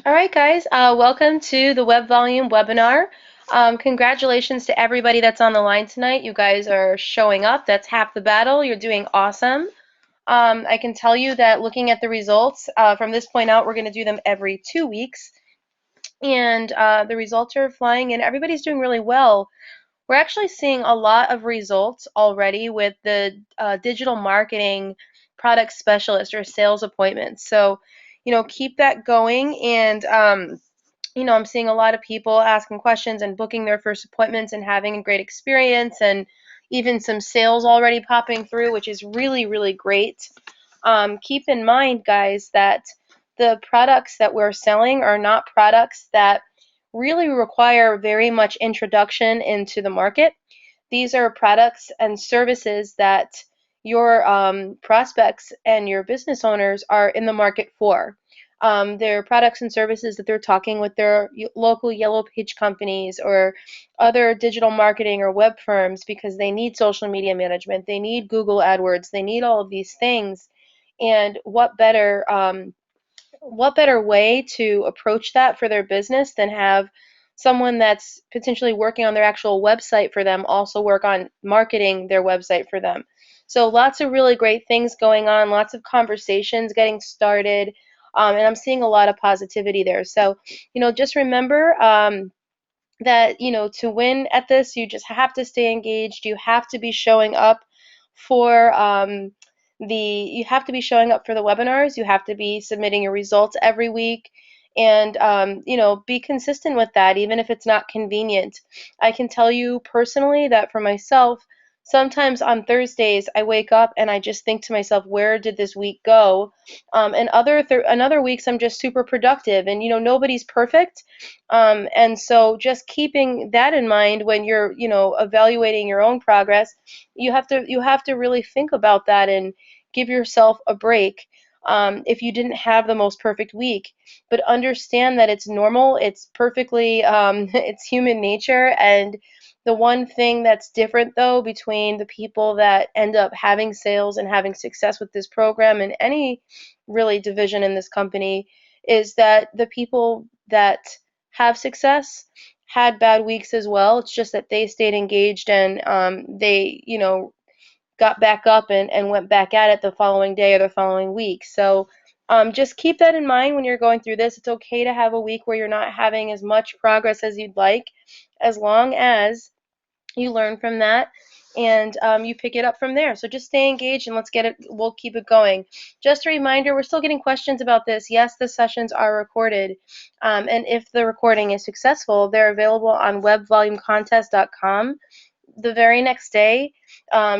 All right, guys, welcome to the Web Volume webinar. Congratulations to everybody that's on the line tonight. You guys are showing up. That's half the battle. You're doing awesome. I can tell you that looking at the results, from this point out, we're going to do them every 2 weeks. And the results are flying in. Everybody's doing really well. We're actually seeing a lot of results already with the digital marketing product specialist or sales appointments. So, keep that going. And I'm seeing a lot of people asking questions and booking their first appointments and having a great experience, and even some sales already popping through, which is really, really great. Keep in mind, guys, that the products that we're selling are not products that really require very much introduction into the market. These are products and services that your prospects and your business owners are in the market for. They're products and services that they're talking with their local yellow page companies or other digital marketing or web firms because they need social media management, they need Google AdWords, they need all of these things. And what better way to approach that for their business than have someone that's potentially working on their actual website for them also work on marketing their website for them. So lots of really great things going on, lots of conversations getting started, and I'm seeing a lot of positivity there. So, just remember that, to win at this, you just have to stay engaged. You have to be showing up for you have to be showing up for the webinars. You have to be submitting your results every week, and be consistent with that, even if it's not convenient. I can tell you personally that for myself, sometimes on Thursdays I wake up and I just think to myself, where did this week go? And other weeks I'm just super productive, and nobody's perfect. And so just keeping that in mind when you're, evaluating your own progress, you have to really think about that and give yourself a break. If you didn't have the most perfect week, but understand that it's normal, it's perfectly, it's human nature. And the one thing that's different though between the people that end up having sales and having success with this program and any really division in this company is that the people that have success had bad weeks as well. It's just that they stayed engaged, and they, got back up and went back at it the following day or the following week. So just keep that in mind when you're going through this. It's okay to have a week where you're not having as much progress as you'd like, as long as you learn from that and you pick it up from there. So just stay engaged and we'll keep it going. Just a reminder, we're still getting questions about this. Yes, the sessions are recorded. And if the recording is successful, they're available on webvolumecontest.com the very next day,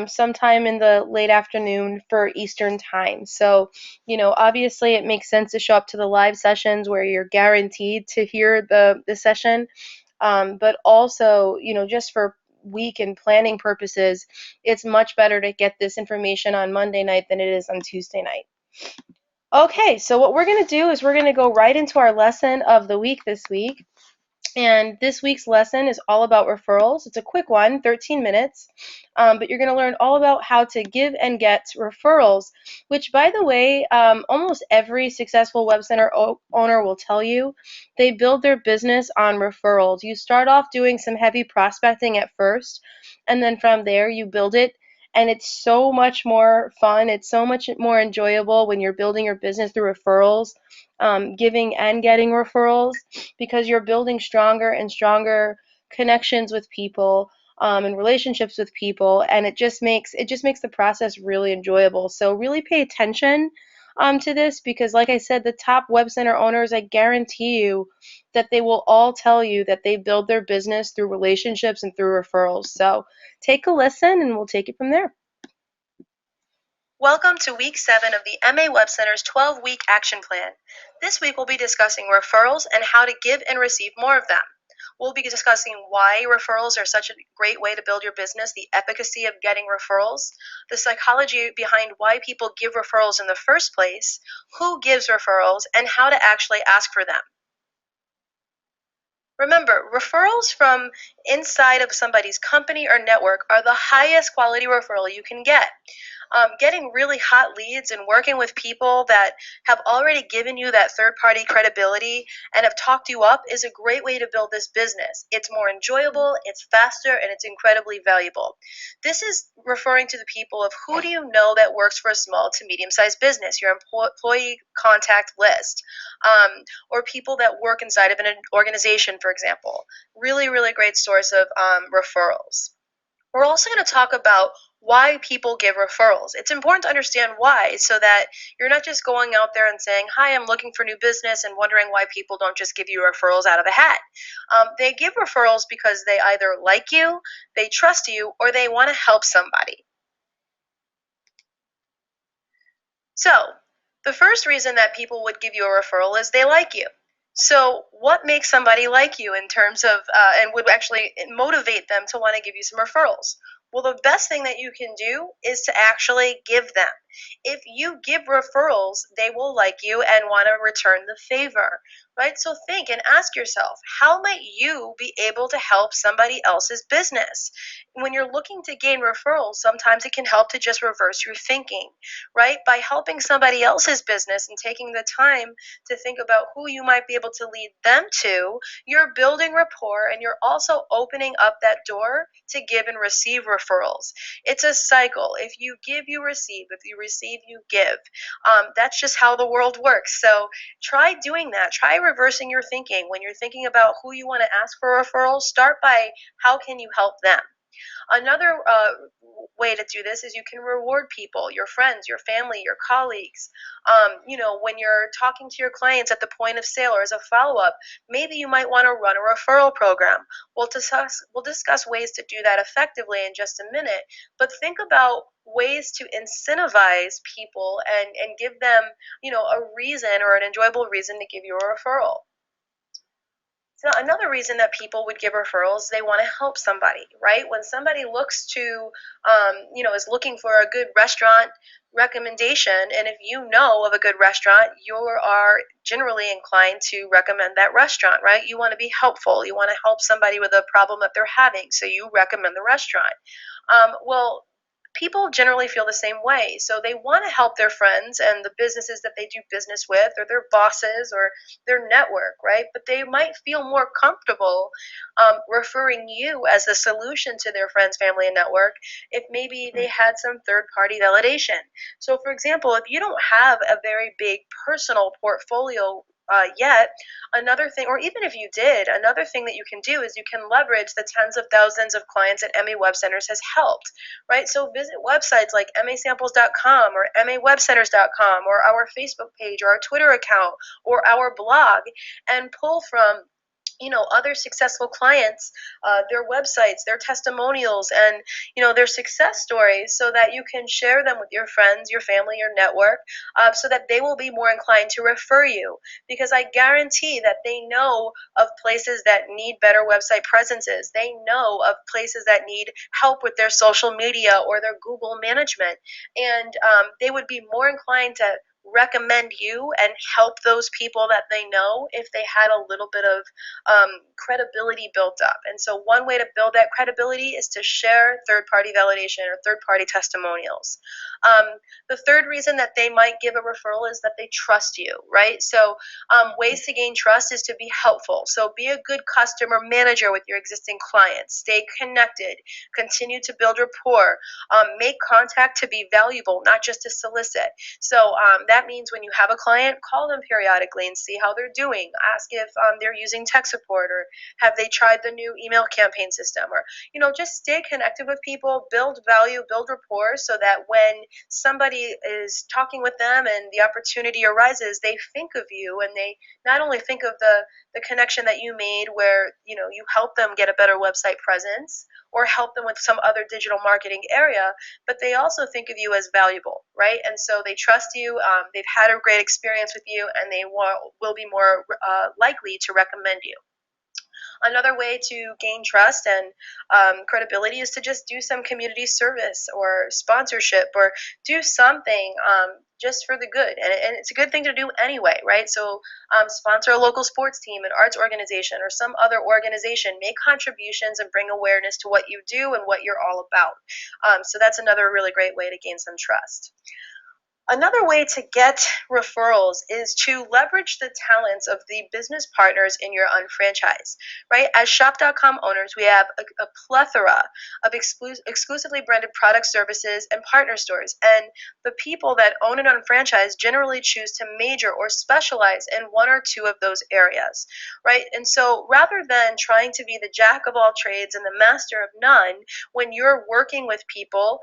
sometime in the late afternoon for Eastern time. So, obviously it makes sense to show up to the live sessions where you're guaranteed to hear the session. But also, just for week and planning purposes, it's much better to get this information on Monday night than it is on Tuesday night. Okay, so what we're going to do is we're going to go right into our lesson of the week this week. And this week's lesson is all about referrals. It's a quick one, 13 minutes, but you're going to learn all about how to give and get referrals, which, by the way, almost every successful web center owner will tell you they build their business on referrals. You start off doing some heavy prospecting at first, and then from there you build it. And it's so much more fun. It's so much more enjoyable when you're building your business through referrals, giving and getting referrals, because you're building stronger and stronger connections with people, and relationships with people, and it just makes the process really enjoyable. So really pay attention to this, because like I said, the top web center owners, I guarantee you that they will all tell you that they build their business through relationships and through referrals. So take a listen and we'll take it from there. Welcome to week 7 of the MA Web Center's 12-week action plan. This week we'll be discussing referrals and how to give and receive more of them. We'll be discussing why referrals are such a great way to build your business, the efficacy of getting referrals, the psychology behind why people give referrals in the first place, who gives referrals, and how to actually ask for them. Remember, referrals from inside of somebody's company or network are the highest quality referral you can get. Getting really hot leads and working with people that have already given you that third party credibility and have talked you up is a great way to build this business. It's more enjoyable, it's faster, and it's incredibly valuable. This is referring to the people of who do you know that works for a small to medium sized business, your employee contact list, or people that work inside of an organization, for example. Really, really great source of referrals. We're also going to talk about why people give referrals. It's important to understand why so that you're not just going out there and saying, "Hi, I'm looking for new business," and wondering why people don't just give you referrals out of a hat. They give referrals because they either like you, they trust you, or they want to help somebody. So, the first reason that people would give you a referral is they like you. So, what makes somebody like you in terms of, and would actually motivate them to want to give you some referrals? Well, the best thing that you can do is to actually give them. If you give referrals, they will like you and want to return the favor, right? So think and ask yourself, how might you be able to help somebody else's business? When you're looking to gain referrals, sometimes it can help to just reverse your thinking, right? By helping somebody else's business and taking the time to think about who you might be able to lead them to, you're building rapport and you're also opening up that door to give and receive referrals. It's a cycle. If you give, you receive. If you receive, you give. That's just how the world works. So try doing that. Try reversing your thinking. When you're thinking about who you want to ask for referrals, start by how can you help them? Another way to do this is you can reward people, your friends, your family, your colleagues. When you're talking to your clients at the point of sale or as a follow up, maybe you might want to run a referral program. We'll discuss ways to do that effectively in just a minute, but think about ways to incentivize people and give them, a reason or an enjoyable reason to give you a referral. So another reason that people would give referrals, they want to help somebody, right? When somebody looks to, is looking for a good restaurant recommendation, and if you know of a good restaurant, you are generally inclined to recommend that restaurant, right? You want to be helpful. You want to help somebody with a problem that they're having, so you recommend the restaurant. Well, people generally feel the same way. So they want to help their friends and the businesses that they do business with, or their bosses, or their network, right? But they might feel more comfortable referring you as the solution to their friends, family, and network if maybe they had some third party validation. So, for example, if you don't have a very big personal portfolio yet, another thing, or even if you did, another thing that you can do is you can leverage the tens of thousands of clients that MA Web Centers has helped, right? So visit websites like masamples.com or mawebcenters.com or our Facebook page or our Twitter account or our blog and pull from other successful clients, their websites, their testimonials, and their success stories, so that you can share them with your friends, your family, your network, so that they will be more inclined to refer you. Because I guarantee that they know of places that need better website presences. They know of places that need help with their social media or their Google management, and they would be more inclined to recommend you and help those people that they know if they had a little bit of credibility built up. And so, one way to build that credibility is to share third party validation or third party testimonials. Um, the third reason that they might give a referral is that they trust you, right? So, ways to gain trust is to be helpful. So, be a good customer manager with your existing clients, stay connected, continue to build rapport, make contact to be valuable, not just to solicit. So, that means when you have a client, call them periodically and see how they're doing. Ask if they're using tech support, or have they tried the new email campaign system, or just stay connected with people, build value, build rapport, so that when somebody is talking with them and the opportunity arises, they think of you, and they not only think of the connection that you made where you help them get a better website presence or help them with some other digital marketing area, but they also think of you as valuable, right? And so they trust you, they've had a great experience with you, and they will be more likely to recommend you. Another way to gain trust and credibility is to just do some community service or sponsorship, or do something just for the good. And it's a good thing to do anyway, right? So sponsor a local sports team, an arts organization, or some other organization. Make contributions and bring awareness to what you do and what you're all about. So that's another really great way to gain some trust. Another way to get referrals is to leverage the talents of the business partners in your unfranchise, right? As shop.com owners, we have a plethora of exclusively branded product services and partner stores. And the people that own an unfranchise generally choose to major or specialize in one or two of those areas, right? And so rather than trying to be the jack of all trades and the master of none, when you're working with people,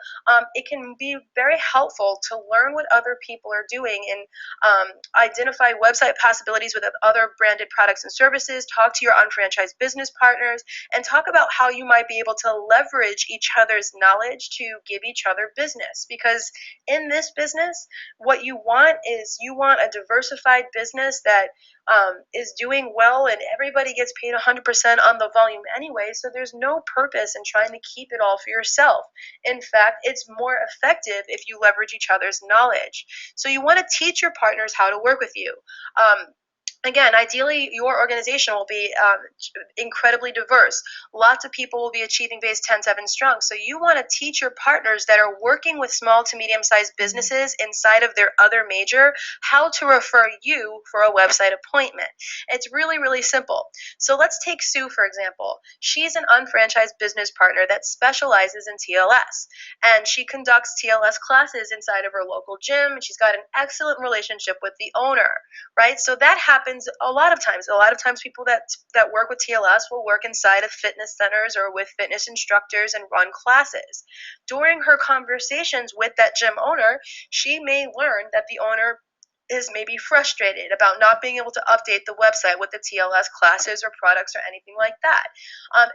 it can be very helpful to learn what other people are doing and identify website possibilities with other branded products and services, talk to your unfranchised business partners, and talk about how you might be able to leverage each other's knowledge to give each other business. Because in this business, what you want is you want a diversified business that is doing well, and everybody gets paid 100% on the volume anyway, so there's no purpose in trying to keep it all for yourself. In fact, it's more effective if you leverage each other's knowledge. So you want to teach your partners how to work with you. Again, ideally, your organization will be incredibly diverse. Lots of people will be achieving base 10-7 strong. So you want to teach your partners that are working with small to medium-sized businesses inside of their other major how to refer you for a website appointment. It's really, really simple. So let's take Sue, for example. She's an unfranchised business partner that specializes in TLS, and she conducts TLS classes inside of her local gym, and she's got an excellent relationship with the owner, right? So that happens a lot of times. A lot of times people that work with TLS will work inside of fitness centers or with fitness instructors and run classes. During her conversations with that gym owner, she may learn that the owner is maybe frustrated about not being able to update the website with the TLS classes or products or anything like that.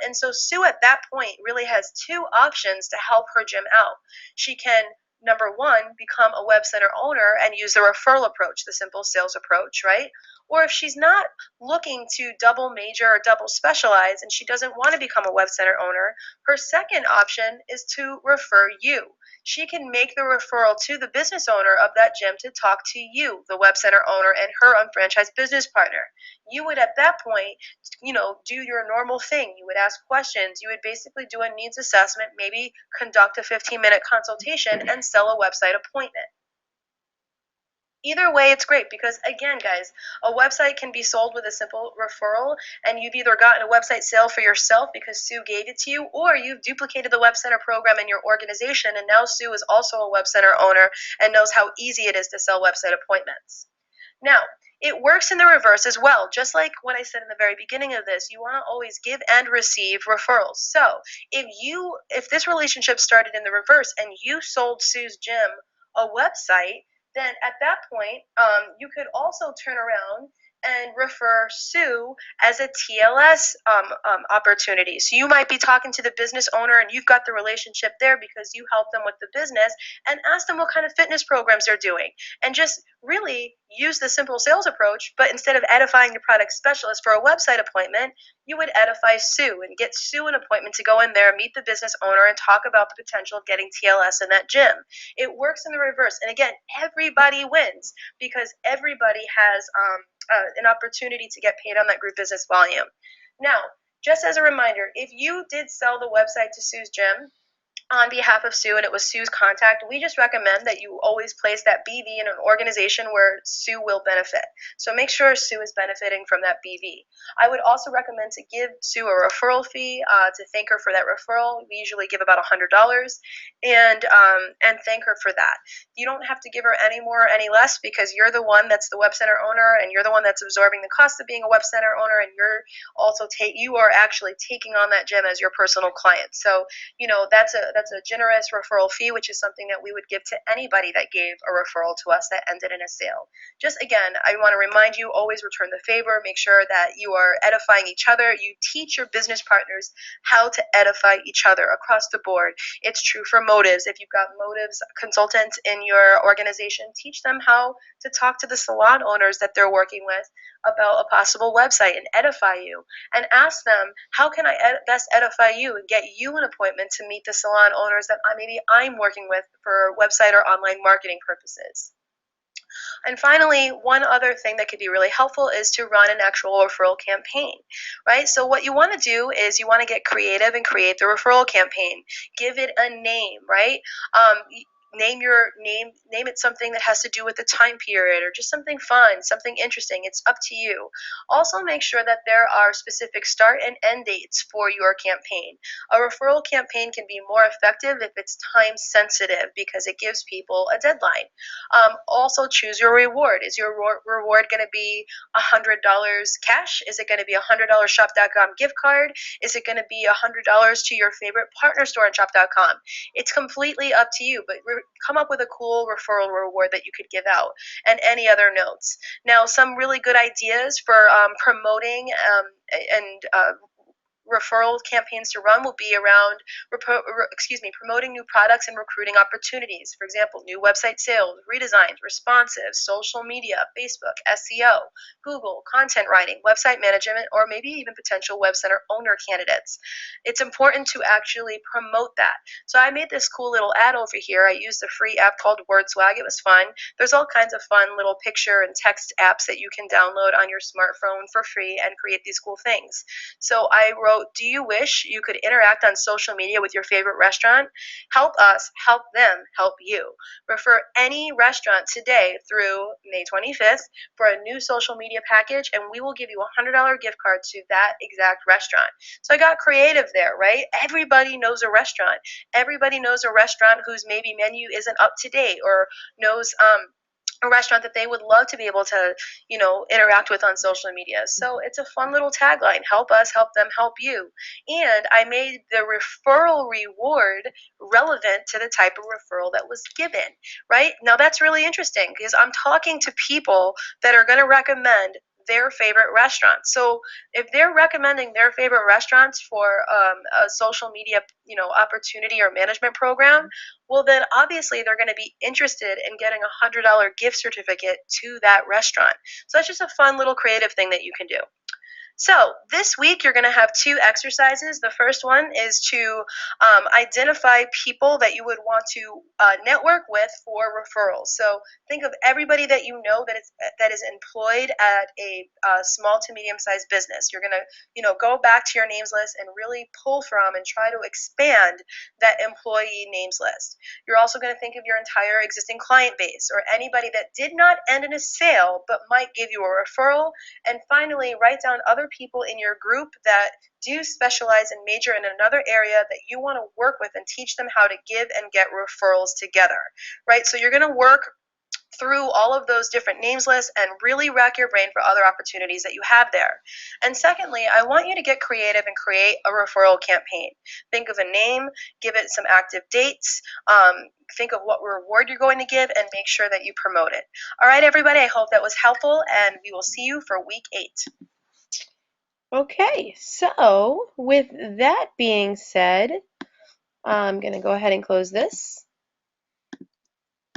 And so Sue at that point really has two options to help her gym out. She can, number one, become a web center owner and use the referral approach, the simple sales approach, right? Or if she's not looking to double major or double specialize and she doesn't want to become a web center owner, her second option is to refer you. She can make the referral to the business owner of that gym to talk to you, the web center owner, and her unfranchised business partner. You would at that point, do your normal thing. You would ask questions. You would basically do a needs assessment, maybe conduct a 15-minute consultation, and sell a website appointment. Either way, it's great because, again, guys, a website can be sold with a simple referral, and you've either gotten a website sale for yourself because Sue gave it to you, or you've duplicated the Web Center program in your organization, and now Sue is also a Web Center owner and knows how easy it is to sell website appointments. Now, it works in the reverse as well. Just like what I said in the very beginning of this, you want to always give and receive referrals. So if this relationship started in the reverse and you sold Sue's gym a website, then at that point, you could also turn around and refer Sue as a TLS opportunity. So you might be talking to the business owner and you've got the relationship there because you help them with the business, and ask them what kind of fitness programs they're doing. And just really use the simple sales approach, but instead of edifying the product specialist for a website appointment, you would edify Sue and get Sue an appointment to go in there, meet the business owner, and talk about the potential of getting TLS in that gym. It works in the reverse. And again, everybody wins because everybody has an opportunity to get paid on that group business volume. Now, just as a reminder, if you did sell the website to Sue's gym on behalf of Sue and it was Sue's contact, we just recommend that you always place that BV in an organization where Sue will benefit. So make sure Sue is benefiting from that BV. I would also recommend to give Sue a referral fee to thank her for that referral. We usually give about $100 and thank her for that. You don't have to give her any more or any less because you're the one that's the web center owner and you're the one that's absorbing the cost of being a web center owner, and you are actually taking on that gym as your personal client. So that's a generous referral fee, which is something that we would give to anybody that gave a referral to us that ended in a sale. Just again, I want to remind you, always return the favor. Make sure that you are edifying each other. You teach your business partners how to edify each other across the board. It's true for motives. If you've got motives consultants in your organization, teach them how to talk to the salon owners that they're working with about a possible website and edify you, and ask them, how can I best edify you and get you an appointment to meet the salon owners that maybe I'm working with for website or online marketing purposes. And finally, one other thing that could be really helpful is to run an actual referral campaign, right? So what you want to do is you want to get creative and create the referral campaign. Give it a name, right? Name it something that has to do with the time period or just something fun, something interesting. It's up to you. Also make sure that there are specific start and end dates for your campaign. A referral campaign can be more effective if it's time sensitive because it gives people a deadline. Also choose your reward. Is your reward going to be $100 cash? Is it going to be $100 shop.com gift card? Is it going to be $100 to your favorite partner store on shop.com? It's completely up to you, but come up with a cool referral reward that you could give out, and any other notes. Now, some really good ideas for promoting and referral campaigns to run will be around promoting new products and recruiting opportunities. For example, new website sales, redesigns, responsive, social media, Facebook, SEO, Google, content writing, website management, or maybe even potential web center owner candidates. It's important to actually promote that. So I made this cool little ad over here. I used a free app called WordSwag. It was fun. There's all kinds of fun little picture and text apps that you can download on your smartphone for free and create these cool things. So I wrote, do you wish you could interact on social media with your favorite restaurant? Help us, help them, help you. Refer any restaurant today through May 25th for a new social media package, and we will give you a $100 gift card to that exact restaurant. So I got creative there, right? Everybody knows a restaurant. Everybody knows a restaurant whose maybe menu isn't up to date, or knows a restaurant that they would love to be able to, interact with on social media. So it's a fun little tagline: help us, help them, help you. And I made the referral reward relevant to the type of referral that was given, right? Now that's really interesting because I'm talking to people that are going to recommend their favorite restaurants. So if they're recommending their favorite restaurants for a social media, opportunity or management program, well, then obviously they're going to be interested in getting a $100 gift certificate to that restaurant. So that's just a fun little creative thing that you can do. So this week you're going to have two exercises. The first one is to identify people that you would want to network with for referrals. So think of everybody that you know that is employed at a small to medium-sized business. You're going to go back to your names list and really pull from and try to expand that employee names list. You're also going to think of your entire existing client base, or anybody that did not end in a sale but might give you a referral. And finally, write down other people in your group that do specialize and major in another area that you want to work with and teach them how to give and get referrals together, right? So you're going to work through all of those different names lists and really rack your brain for other opportunities that you have there. And secondly, I want you to get creative and create a referral campaign. Think of a name, give it some active dates, think of what reward you're going to give, and make sure that you promote it. All right, everybody, I hope that was helpful, and we will see you for week 8. Okay, so with that being said, I'm going to go ahead and close this.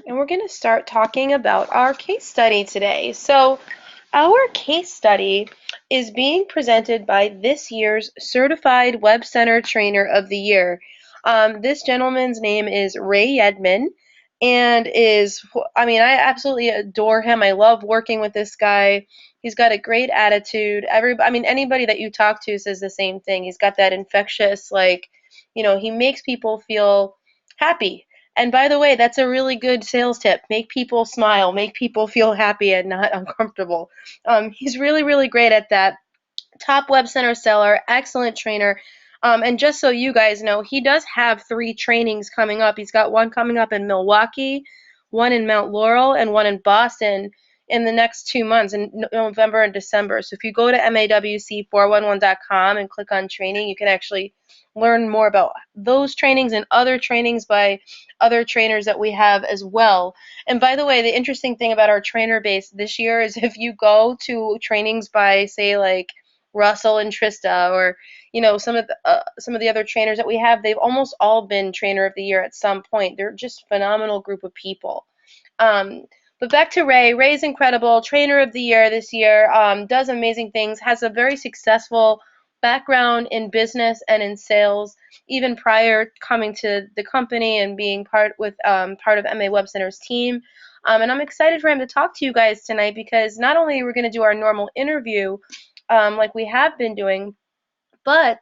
And we're going to start talking about our case study today. So our case study is being presented by this year's Certified Web Center Trainer of the Year. This gentleman's name is Ray Edman, and I absolutely adore him. I love working with this guy. He's got a great attitude. Anybody that you talk to says the same thing. He's got that infectious, he makes people feel happy. And by the way, that's a really good sales tip. Make people smile, make people feel happy and not uncomfortable. He's really, really great at that. Top web center seller, excellent trainer. And just so you guys know, he does have 3 trainings coming up. He's got one coming up in Milwaukee, one in Mount Laurel, and one in Boston in the next 2 months, in November and December. So if you go to mawc411.com and click on training, you can actually learn more about those trainings and other trainings by other trainers that we have as well. And by the way, the interesting thing about our trainer base this year is if you go to trainings by, say, like Russell and Trista, or some of the other trainers that we have, they've almost all been trainer of the year at some point. They're just a phenomenal group of people. But back to Ray. Ray's incredible, trainer of the year this year, does amazing things, has a very successful background in business and in sales, even prior coming to the company and being part of MA Web Center's team. And I'm excited for him to talk to you guys tonight because not only are we going to do our normal interview like we have been doing, but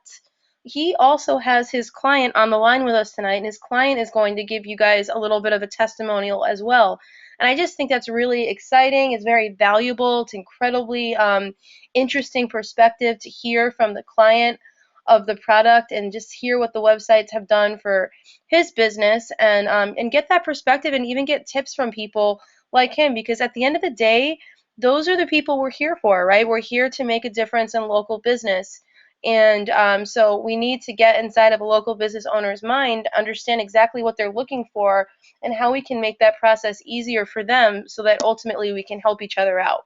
he also has his client on the line with us tonight, and his client is going to give you guys a little bit of a testimonial as well. And I just think that's really exciting. It's very valuable. It's incredibly interesting perspective to hear from the client of the product and just hear what the websites have done for his business and get that perspective and even get tips from people like him because at the end of the day, those are the people we're here for, right? We're here to make a difference in local business. And so we need to get inside of a local business owner's mind, understand exactly what they're looking for, and how we can make that process easier for them so that ultimately we can help each other out.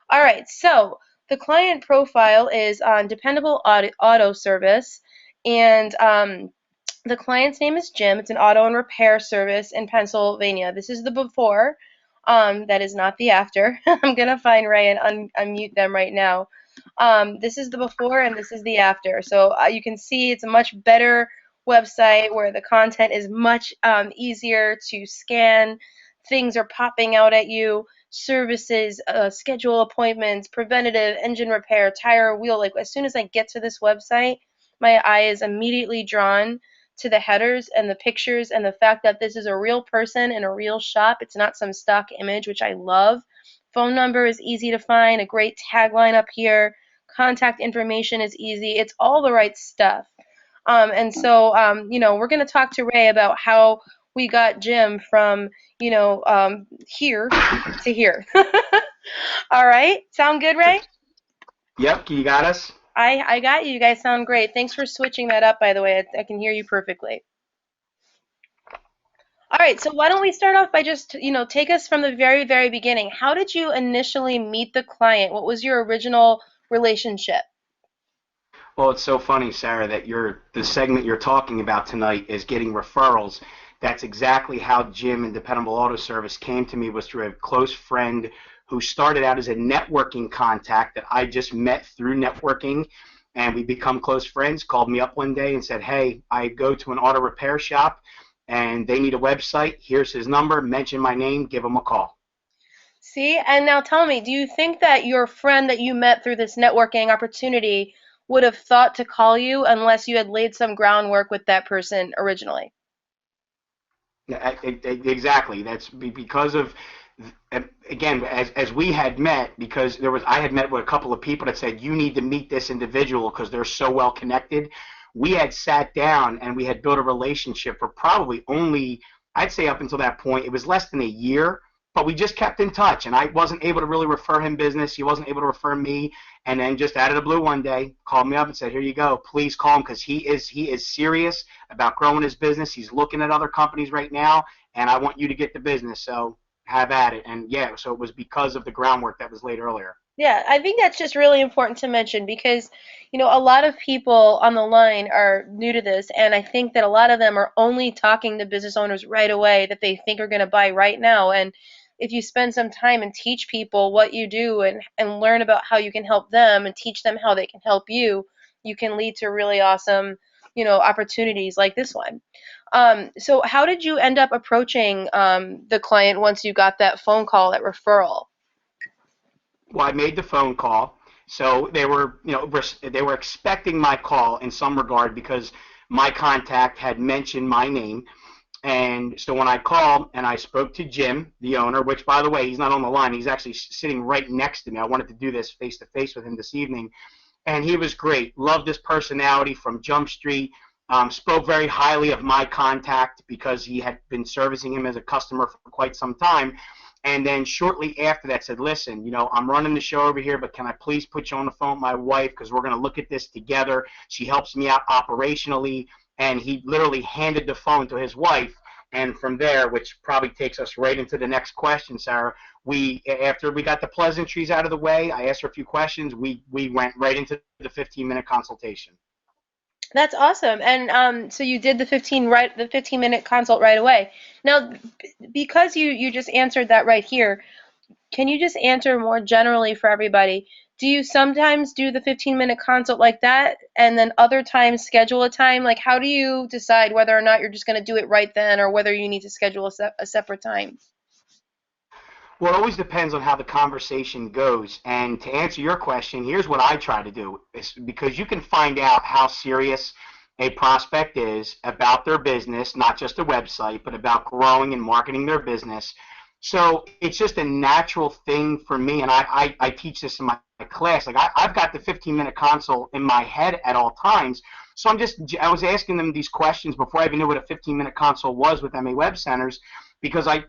All right, so the client profile is on Dependable Auto Service, and the client's name is Jim. It's an auto and repair service in Pennsylvania. This is the before. That is not the after. I'm going to find Ray and unmute them right now. This is the before and this is the after. So you can see it's a much better website where the content is much easier to scan. Things are popping out at you. Services, schedule appointments, preventative, engine repair, tire, wheel. Like as soon as I get to this website, my eye is immediately drawn to the headers and the pictures and the fact that this is a real person in a real shop. It's not some stock image, which I love. Phone number is easy to find, a great tagline up here. Contact information is easy. It's all the right stuff. And so, we're going to talk to Ray about how we got Jim from, here to here. All right. Sound good, Ray? Yep, you got us. I got you. You guys sound great. Thanks for switching that up, by the way. I can hear you perfectly. All right, so why don't we start off by just, take us from the very, very beginning. How did you initially meet the client? What was your original relationship? Well, it's so funny, Sarah, that the segment you're talking about tonight is getting referrals. That's exactly how Jim and Dependable Auto Service came to me, was through a close friend who started out as a networking contact that I just met through networking, and we become close friends. Called me up one day and said, "Hey, I go to an auto repair shop, and they need a website. Here's his number. Mention my name. Give him a call." See, and now tell me, do you think that your friend that you met through this networking opportunity would have thought to call you unless you had laid some groundwork with that person originally? Yeah, exactly. That's because of, again, as we had met, because I had met with a couple of people that said you need to meet this individual because they're so well connected. We had sat down and we had built a relationship for probably only, I'd say up until that point, it was less than a year, but we just kept in touch. And I wasn't able to really refer him business. He wasn't able to refer me. And then just out of the blue one day, called me up and said, "Here you go. Please call him because he is serious about growing his business. He's looking at other companies right now, and I want you to get the business. So have at it." And yeah, so it was because of the groundwork that was laid earlier. Yeah, I think that's just really important to mention because, a lot of people on the line are new to this, and I think that a lot of them are only talking to business owners right away that they think are going to buy right now. And if you spend some time and teach people what you do and learn about how you can help them and teach them how they can help you, you can lead to really awesome, opportunities like this one. So how did you end up approaching the client once you got that phone call, that referral? Well, I made the phone call, so they were, they were expecting my call in some regard because my contact had mentioned my name. And so when I called and I spoke to Jim, the owner, which by the way, he's not on the line, he's actually sitting right next to me. I wanted to do this face to face with him this evening. And he was great. Loved his personality from Jump Street. Spoke very highly of my contact because he had been servicing him as a customer for quite some time. And then shortly after that said, "Listen, I'm running the show over here, but can I please put you on the phone with my wife because we're going to look at this together. She helps me out operationally." And he literally handed the phone to his wife. And from there, which probably takes us right into the next question, Sarah, after we got the pleasantries out of the way, I asked her a few questions. We went right into the 15-minute consultation. That's awesome. And so you did the 15-minute consult right away. Now, because you just answered that right here, can you just answer more generally for everybody? Do you sometimes do the 15-minute consult like that and then other times schedule a time? Like how do you decide whether or not you're just going to do it right then or whether you need to schedule a separate time? Well, it always depends on how the conversation goes. And to answer your question, here's what I try to do is because you can find out how serious a prospect is about their business, not just a website, but about growing and marketing their business. So it's just a natural thing for me, and I teach this in my class. Like I've got the 15-minute console in my head at all times. So I was asking them these questions before I even knew what a 15-minute console was with MA Web Centers, because I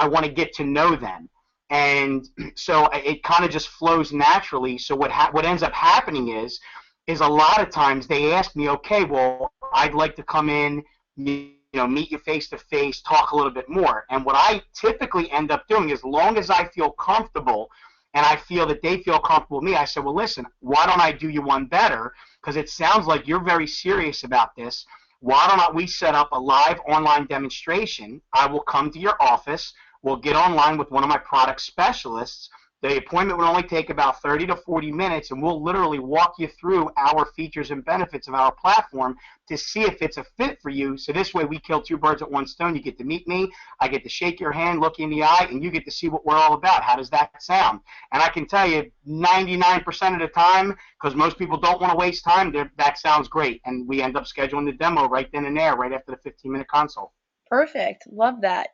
want to get to know them. And so it kind of just flows naturally. So what ends up happening is a lot of times they ask me, okay, well, I'd like to come in, meet you face to face, talk a little bit more. And what I typically end up doing, as long as I feel comfortable and I feel that they feel comfortable with me, I said, well, listen, why don't I do you one better? Because it sounds like you're very serious about this. Why don't we set up a live online demonstration? I will come to your office. We'll get online with one of my product specialists. The appointment will only take about 30 to 40 minutes, and we'll literally walk you through our features and benefits of our platform to see if it's a fit for you. So this way we kill two birds with one stone. You get to meet me, I get to shake your hand, look you in the eye, and you get to see what we're all about. How does that sound? And I can tell you 99% of the time, because most people don't want to waste time, that sounds great. And we end up scheduling the demo right then and there, right after the 15-minute consult. Perfect. Love that.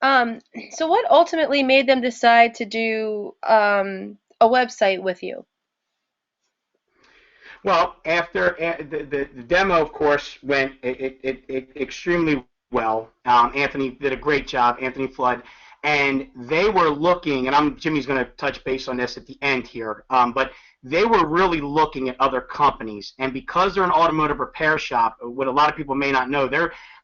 Um, so what ultimately made them decide to do a website with you? Well, after the demo, of course, went it extremely well. Anthony did a great job, Anthony Flood, and they were looking, and Jimmy's going to touch base on this at the end here, but they were really looking at other companies, and because they're an automotive repair shop, what a lot of people may not know,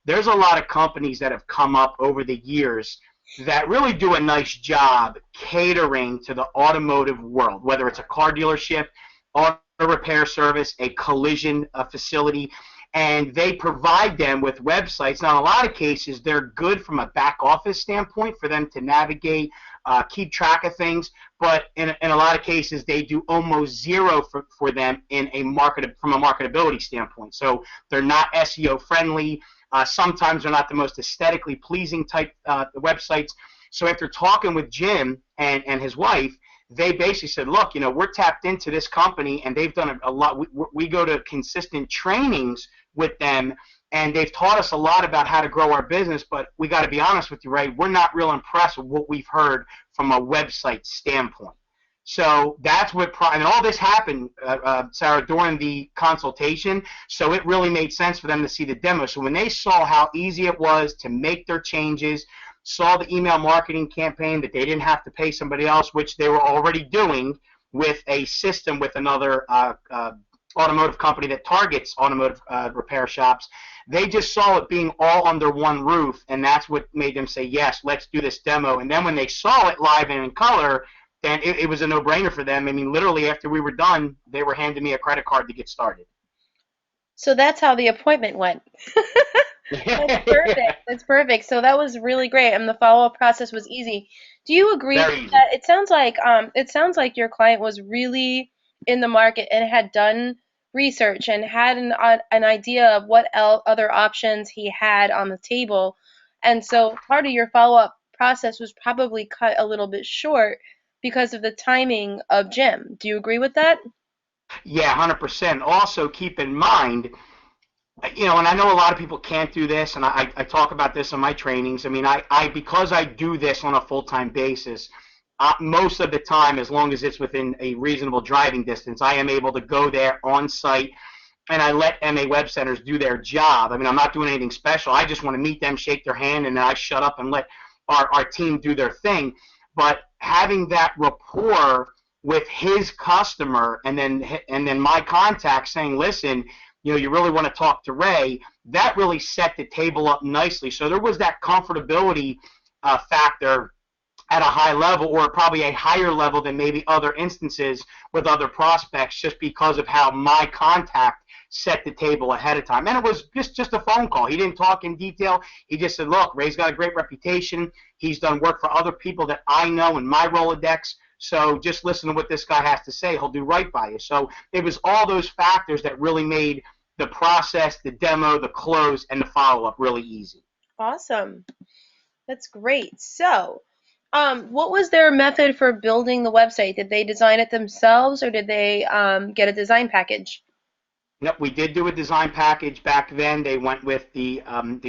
there's a lot of companies that have come up over the years that really do a nice job catering to the automotive world, whether it's a car dealership, auto repair service, a collision facility, and they provide them with websites. Now, in a lot of cases, they're good from a back office standpoint for them to navigate, keep track of things, but in a lot of cases, they do almost zero for them from a marketability standpoint. So they're not SEO friendly. Sometimes they're not the most aesthetically pleasing type websites. So after talking with Jim and his wife, they basically said, look, we're tapped into this company, and they've done a lot. We go to consistent trainings with them, and they've taught us a lot about how to grow our business, but we got to be honest with you, Ray, we're not real impressed with what we've heard from a website standpoint. So that's and all this happened, Sarah, during the consultation, so it really made sense for them to see the demo. So when they saw how easy it was to make their changes, saw the email marketing campaign, that they didn't have to pay somebody else, which they were already doing with a system with another automotive company that targets automotive repair shops, they just saw it being all under one roof, and that's what made them say, yes, let's do this demo. And then when they saw it live and in color, then it was a no-brainer for them. I mean, literally after we were done, they were handing me a credit card to get started. So that's how the appointment went. That's perfect. That's perfect. So that was really great, and the follow-up process was easy. Do you agree Very with easy. that? It sounds like your client was really in the market and had done research and had an idea of what other options he had on the table, and so part of your follow-up process was probably cut a little bit short because of the timing of Jim. Do you agree with that? Yeah, 100%. Also, keep in mind, and I know a lot of people can't do this, and I talk about this in my trainings. I mean, because I do this on a full-time basis, most of the time, as long as it's within a reasonable driving distance, I am able to go there on site, and I let MA Web Centers do their job. I mean, I'm not doing anything special. I just want to meet them, shake their hand, and then I shut up and let our team do their thing. But having that rapport with his customer, and then my contact saying, listen, you really want to talk to Ray, that really set the table up nicely. So there was that comfortability factor at a high level, or probably a higher level than maybe other instances with other prospects, just because of how my contact set the table ahead of time. And it was just a phone call. He didn't talk in detail. He just said, look, Ray's got a great reputation. He's done work for other people that I know in my Rolodex. So just listen to what this guy has to say. He'll do right by you. So it was all those factors that really made the process, the demo, the close, and the follow-up really easy. Awesome. That's great. So, What was their method for building the website? Did they design it themselves or did they get a design package? Nope, we did do a design package back then. They went with the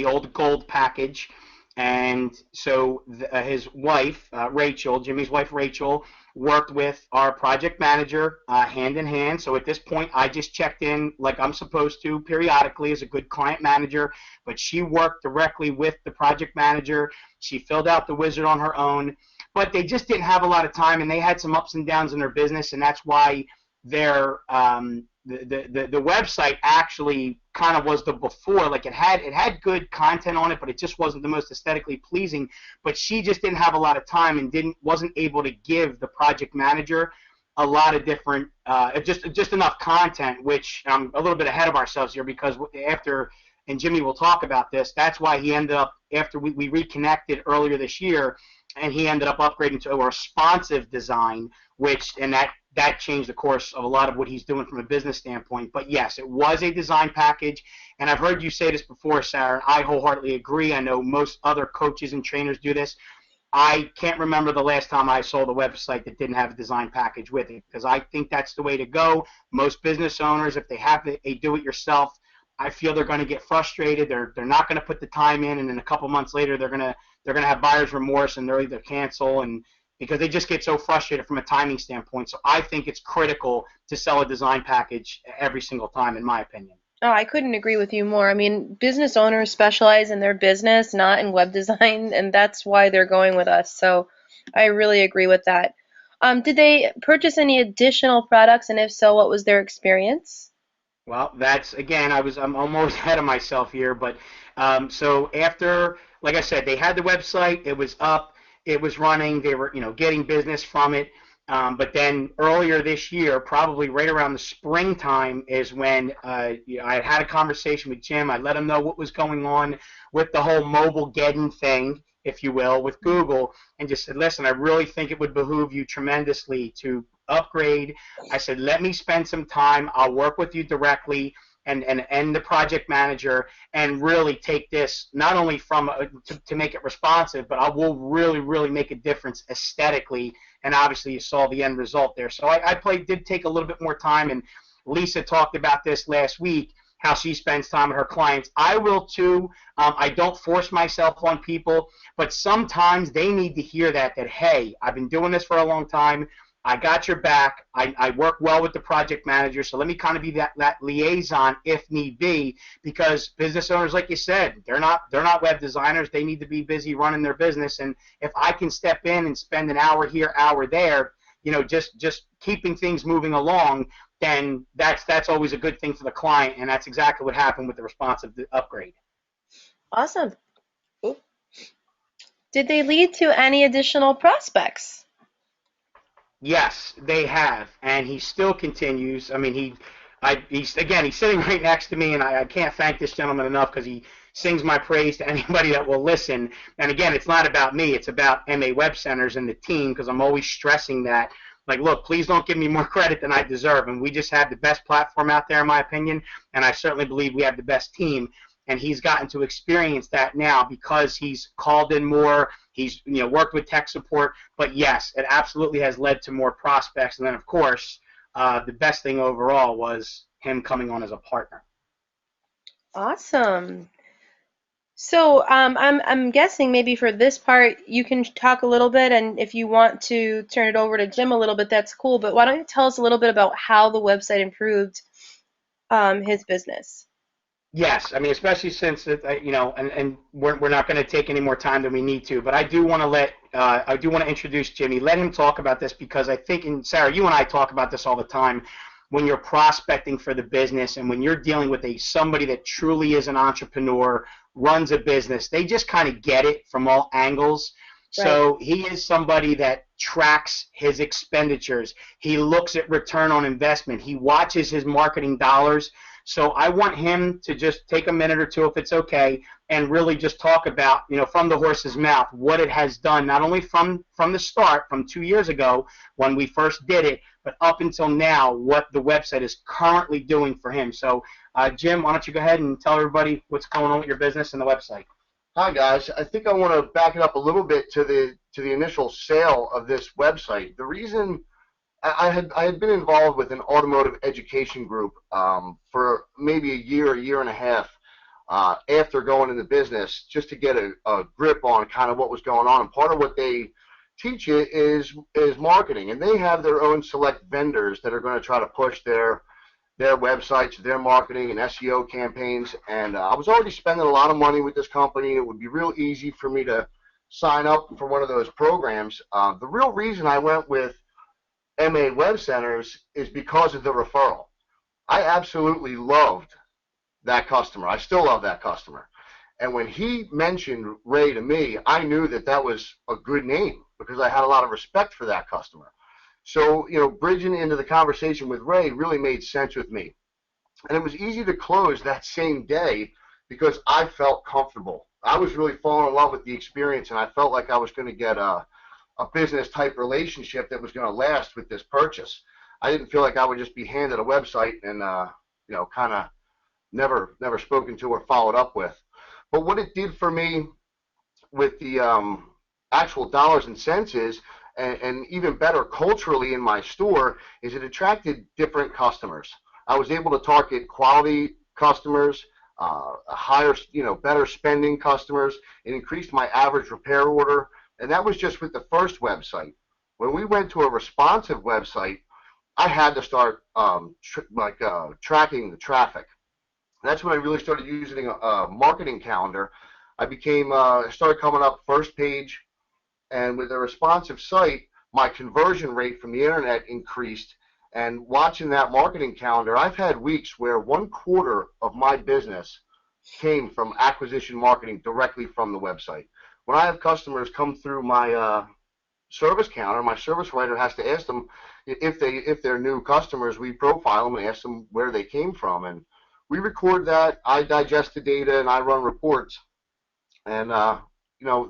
old gold package, and so his wife Rachel, Jimmy's wife Rachel, worked with our project manager hand in hand. So at this point, I just checked in like I'm supposed to periodically as a good client manager, but she worked directly with the project manager. She filled out the wizard on her own, but they just didn't have a lot of time, and they had some ups and downs in their business, and that's why their the website actually kind of was the before, like it had good content on it, but it just wasn't the most aesthetically pleasing. But she just didn't have a lot of time and didn't wasn't able to give the project manager a lot of different just enough content, which I'm a little bit ahead of ourselves here because after, and Jimmy will talk about this, that's why he ended up, after we reconnected earlier this year, and he ended up upgrading to a responsive design, which, and that changed the course of a lot of what he's doing from a business standpoint. But yes, it was a design package, and I've heard you say this before, Sarah, and I wholeheartedly agree. I know most other coaches and trainers do this. I can't remember the last time I saw the website that didn't have a design package with it, because I think that's the way to go. Most business owners, if they have a do-it-yourself, I feel they're going to get frustrated. They're not going to put the time in, and then a couple months later they're going to have buyer's remorse and they'll either cancel, and because they just get so frustrated from a timing standpoint. So I think it's critical to sell a design package every single time, in my opinion. Oh, I couldn't agree with you more. I mean, business owners specialize in their business, not in web design, and that's why they're going with us. So I really agree with that. Did they purchase any additional products, and if so, what was their experience? Well, that's again, I'm almost ahead of myself here, but so after, like I said, they had the website, it was up, it was running, they were getting business from it. But then earlier this year, probably right around the springtime, is when I had a conversation with Jim. I let him know what was going on with the whole mobile Geddon thing, if you will, with Google, and just said, listen, I really think it would behoove you tremendously to upgrade. I said, let me spend some time. I'll work with you directly and the project manager and really take this not only from to make it responsive, but I will really, really make a difference aesthetically. And obviously, you saw the end result there. So did take a little bit more time. And Lisa talked about this last week, how she spends time with her clients. I will too. I don't force myself on people, but sometimes they need to hear that hey, I've been doing this for a long time. I got your back. I work well with the project manager, so let me kind of be that liaison if need be, because business owners, like you said, they're not web designers. They need to be busy running their business, and if I can step in and spend an hour here, hour there, just keeping things moving along, then that's always a good thing for the client, and that's exactly what happened with the responsive upgrade. Awesome. Did they lead to any additional prospects? Yes, they have, and he still continues. I mean, he's sitting right next to me, and I can't thank this gentleman enough because he sings my praise to anybody that will listen. And again, it's not about me; it's about MA Web Centers and the team, because I'm always stressing that. Like, look, please don't give me more credit than I deserve. And we just have the best platform out there, in my opinion, and I certainly believe we have the best team. And he's gotten to experience that now because he's called in more. He's worked with tech support. But yes, it absolutely has led to more prospects. And then, of course, the best thing overall was him coming on as a partner. Awesome. So I'm guessing maybe for this part you can talk a little bit, and if you want to turn it over to Jim a little bit, that's cool. But why don't you tell us a little bit about how the website improved his business? Yes, I mean, especially since and we're not going to take any more time than we need to. But I do want to introduce Jimmy. Let him talk about this, because I think, and Sarah, you and I talk about this all the time. When you're prospecting for the business and when you're dealing with somebody that truly is an entrepreneur, runs a business, they just kind of get it from all angles. Right. So he is somebody that tracks his expenditures. He looks at return on investment. He watches his marketing dollars. So I want him to just take a minute or two, if it's okay, and really just talk about, from the horse's mouth, what it has done, not only from the start, from 2 years ago when we first did it, but up until now, what the website is currently doing for him. So, Jim, why don't you go ahead and tell everybody what's going on with your business and the website? Hi guys, I think I want to back it up a little bit to the initial sale of this website. The reason I had been involved with an automotive education group for maybe a year and a half after going into business, just to get a grip on kind of what was going on. And part of what they teach you is marketing, and they have their own select vendors that are going to try to push their websites, their marketing and SEO campaigns. And I was already spending a lot of money with this company. It would be real easy for me to sign up for one of those programs. The real reason I went with MA Web Centers is because of the referral. I absolutely loved that customer. I still love that customer. And when he mentioned Ray to me, I knew that that was a good name because I had a lot of respect for that customer. So, bridging into the conversation with Ray really made sense with me. And it was easy to close that same day because I felt comfortable. I was really falling in love with the experience, and I felt like I was going to get a business type relationship that was going to last with this purchase. I didn't feel like I would just be handed a website and, kind of never spoken to or followed up with. But what it did for me with the actual dollars and cents is, and even better culturally in my store, is it attracted different customers. I was able to target quality customers, higher, better spending customers. It increased my average repair order, and that was just with the first website. When we went to a responsive website, I had to start tracking the traffic. That's when I really started using a marketing calendar. I started coming up first page, and with a responsive site, my conversion rate from the internet increased. And watching that marketing calendar, I've had weeks where 1/4 of my business came from acquisition marketing directly from the website. When I have customers come through my service counter, my service writer has to ask them if they're new customers. We profile them and ask them where they came from, and we record that. I digest the data and I run reports. And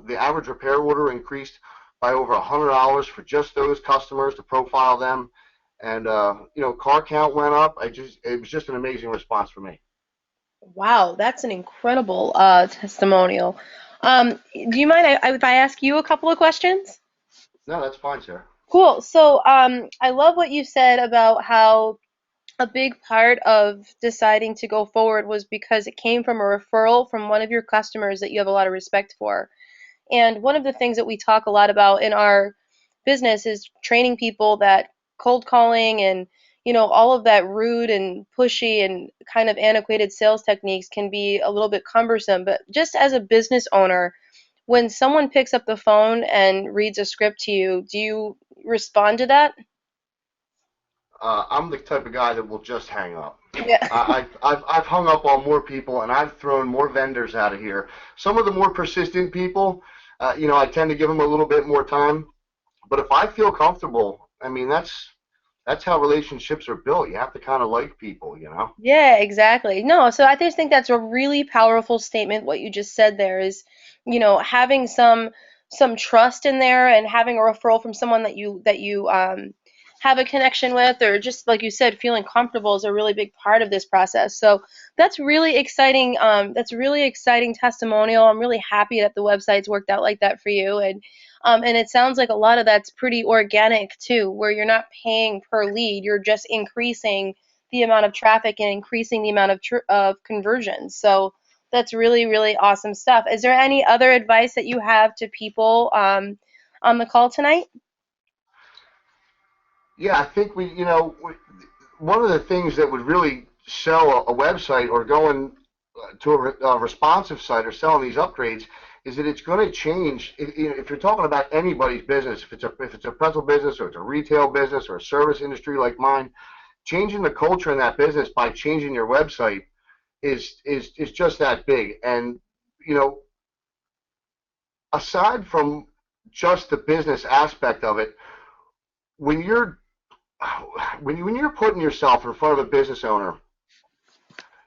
the average repair order increased by over $100 for just those customers to profile them, and car count went up. It was just an amazing response for me. Wow, that's an incredible testimonial. Do you mind if I ask you a couple of questions? No, that's fine, sir. Cool. So, I love what you said about how a big part of deciding to go forward was because it came from a referral from one of your customers that you have a lot of respect for. And one of the things that we talk a lot about in our business is training people that cold calling and all of that rude and pushy and kind of antiquated sales techniques can be a little bit cumbersome. But just as a business owner, when someone picks up the phone and reads a script to you, do you respond to that? I'm the type of guy that will just hang up. Yeah. I've hung up on more people, and I've thrown more vendors out of here. Some of the more persistent people, I tend to give them a little bit more time. But if I feel comfortable, I mean, that's how relationships are built. You have to kind of like people. Yeah, exactly. No, so I just think that's a really powerful statement. What you just said there is, having some trust in there and having a referral from someone that you have a connection with, or just like you said, feeling comfortable is a really big part of this process. So that's really exciting. That's a really exciting testimonial. I'm really happy that the website's worked out like that for you, and it sounds like a lot of that's pretty organic too, where you're not paying per lead, you're just increasing the amount of traffic and increasing the amount of conversions. So that's really, really awesome stuff. Is there any other advice that you have to people on the call tonight? Yeah, I think one of the things that would really sell a website or going to a responsive site or selling these upgrades is that it's going to change. If you're talking about anybody's business, if it's a pretzel business or it's a retail business or a service industry like mine, changing the culture in that business by changing your website is just that big. And you know, aside from just the business aspect of it, when you're when you're putting yourself in front of a business owner,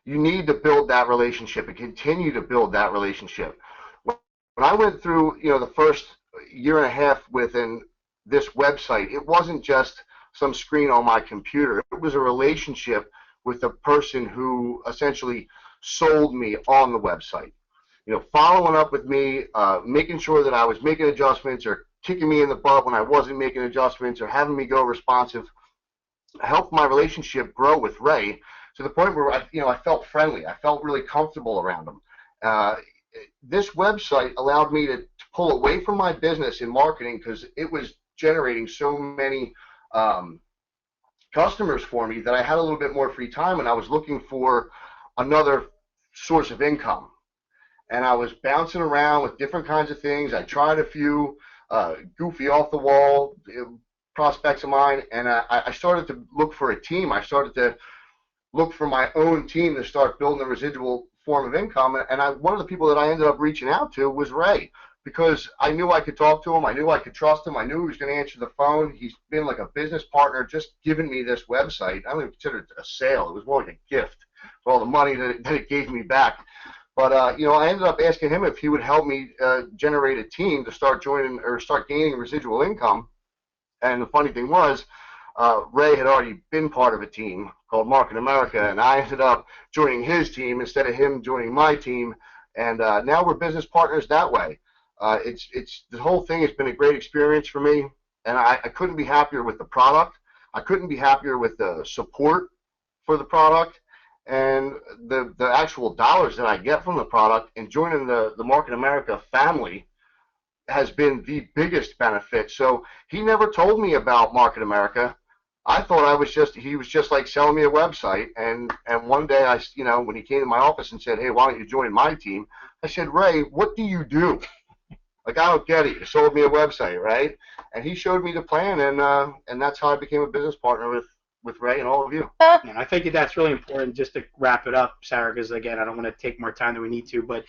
you need to build that relationship and continue to build that relationship. When I went through, the first year and a half within this website, it wasn't just some screen on my computer. It was a relationship with the person who essentially sold me on the website. following up with me, making sure that I was making adjustments or kicking me in the butt when I wasn't making adjustments or having me go responsive, helped my relationship grow with Ray to the point where I felt friendly. I felt really comfortable around him. Uh, this website allowed me to pull away from my business in marketing because it was generating so many um, customers for me that I had a little bit more free time, and I was looking for another source of income. And I was bouncing around with different kinds of things. I tried a few goofy off the wall prospects of mine, and I started to look for a team. I started to look for my own team to start building a residual form of income. And one of the people that I ended up reaching out to was Ray, because I knew I could talk to him. I knew I could trust him. I knew he was going to answer the phone. He's been like a business partner, just giving me this website. I don't even consider it a sale. It was more like a gift for all the money that it gave me back. But I ended up asking him if he would help me generate a team to start joining or start gaining residual income. And the funny thing was, Ray had already been part of a team called Market America, and I ended up joining his team instead of him joining my team. And now we're business partners that way. It's the whole thing has been a great experience for me, and I couldn't be happier with the product. I couldn't be happier with the support for the product and the actual dollars that I get from the product. And joining the Market America family has been the biggest benefit. So he never told me about Market America. I thought he was just like selling me a website. And one day when he came to my office and said, "Hey, why don't you join my team?" I said, "Ray, what do you do? Like, I don't get it. You sold me a website, right?" And he showed me the plan, and that's how I became a business partner with Ray and all of you. And I think that's really important. Just to wrap it up, Sarah, because again, I don't want to take more time than we need to, but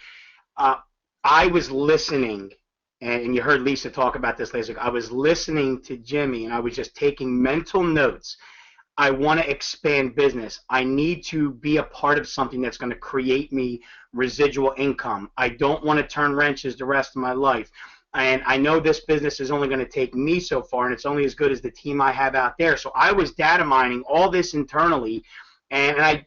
I was listening, and you heard Lisa talk about this later. I was listening to Jimmy, and I was just taking mental notes. I want to expand business. I need to be a part of something that's going to create me residual income. I don't want to turn wrenches the rest of my life. And I know this business is only going to take me so far, and it's only as good as the team I have out there. So I was data mining all this internally, and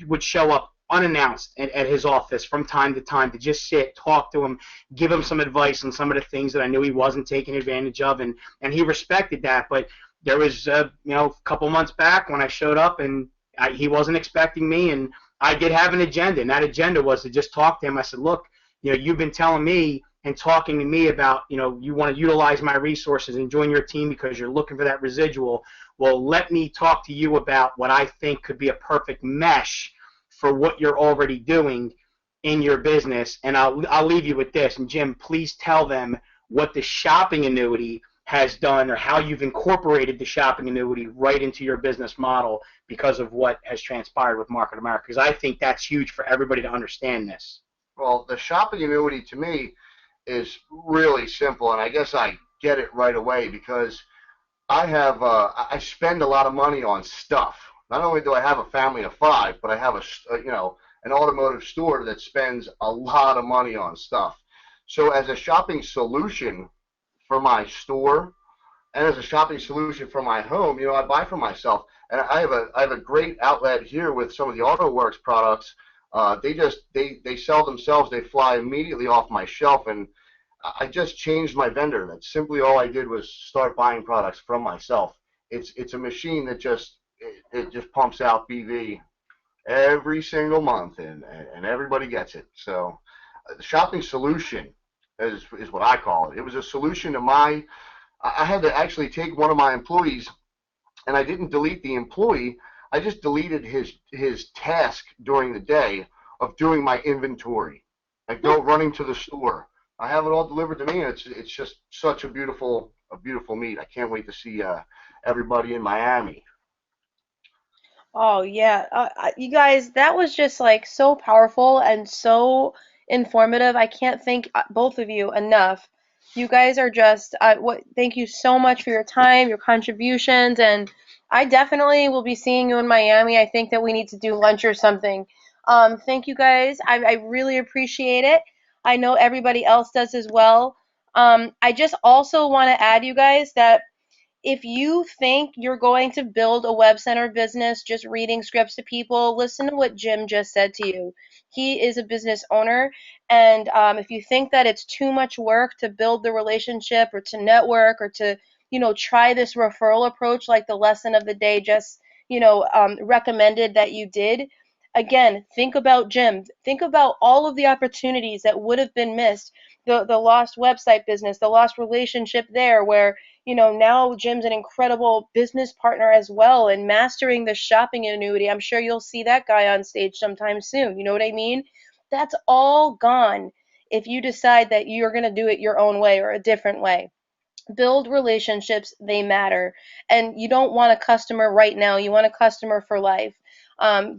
would show up unannounced at his office from time to time to just sit, talk to him, give him some advice on some of the things that I knew he wasn't taking advantage of, and he respected that. But there was a couple months back when I showed up, and he wasn't expecting me, and I did have an agenda, and that agenda was to just talk to him. I said, "Look, you've been telling me and talking to me about, you want to utilize my resources and join your team because you're looking for that residual. Well, let me talk to you about what I think could be a perfect mesh for what you're already doing in your business." And I'll leave you with this. And Jim, please tell them what the shopping annuity has done, or how you've incorporated the shopping annuity right into your business model because of what has transpired with Market America, because I think that's huge for everybody to understand this. Well, the shopping annuity to me is really simple, and I guess I get it right away because I spend a lot of money on stuff. Not only do I have a family of 5, but I have an automotive store that spends a lot of money on stuff. So as a shopping solution for my store and as a shopping solution for my home, I buy for myself. And I have a great outlet here with some of the AutoWorks products. They sell themselves. They fly immediately off my shelf, and I just changed my vendor. That's simply all I did was start buying products from myself. It's a machine that just pumps out BV every single month, and everybody gets it. So the shopping solution is what I call it. It was a solution to I had to actually take one of my employees, and I didn't delete the employee. I just deleted his task during the day of doing my inventory, like running to the store. I have it all delivered to me, and it's just such a beautiful meet. I can't wait to see everybody in Miami. Oh yeah, you guys, that was just like so powerful and so informative. I can't thank both of you enough. You guys are just thank you so much for your time, your contributions, and I definitely will be seeing you in Miami. I think that we need to do lunch or something. Thank you guys. I really appreciate it. I know everybody else does as well. I just also want to add, you guys, that if you think you're going to build a web center business just reading scripts to people, listen to what Jim just said to you. He is a business owner, and if you think that it's too much work to build the relationship or to network or to, try this referral approach like the lesson of the day just, recommended that you did, again, think about Jim. Think about all of the opportunities that would have been missed, the lost website business, the lost relationship there where now Jim's an incredible business partner as well and mastering the shopping annuity. I'm sure you'll see that guy on stage sometime soon. You know what I mean? That's all gone if you decide that you're going to do it your own way or a different way. Build relationships, they matter, and you don't want a customer right now, you want a customer for life.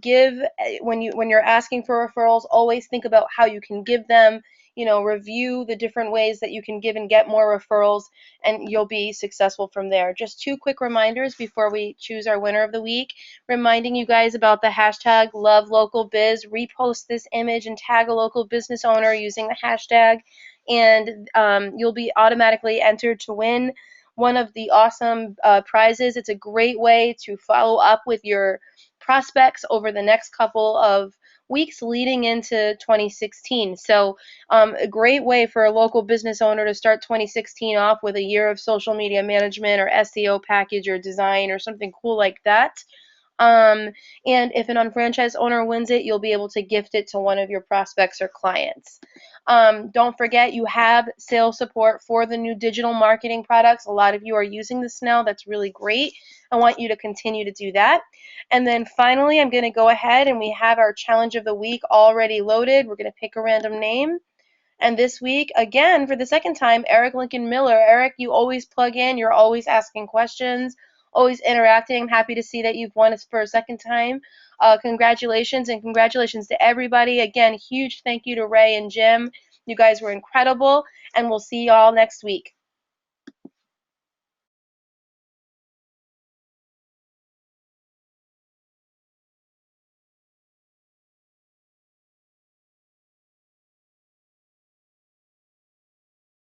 Give when you're asking for referrals, always think about how you can give them, review the different ways that you can give and get more referrals, and you'll be successful from there. Just two quick reminders before we choose our winner of the week, reminding you guys about the hashtag love local biz. Repost this image and tag a local business owner using the hashtag, and you'll be automatically entered to win one of the awesome prizes. It's a great way to follow up with your prospects over the next couple of weeks leading into 2016. So, a great way for a local business owner to start 2016 off with a year of social media management or SEO package or design or something cool like that. Um, and if an unfranchised owner wins it, you'll be able to gift it to one of your prospects or clients. Don't forget, you have sales support for the new digital marketing products. A lot of you are using this now. That's really great. I want you to continue to do that. And then finally, I'm going to go ahead and we have our challenge of the week already loaded. We're going to pick a random name. And this week, again, for the second time, Eric Lincoln Miller. Eric, you always plug in. You're always asking questions, always interacting. I'm happy to see that you've won us for a second time. Congratulations, and congratulations to everybody. Again, huge thank you to Ray and Jim. You guys were incredible, and we'll see y'all next week.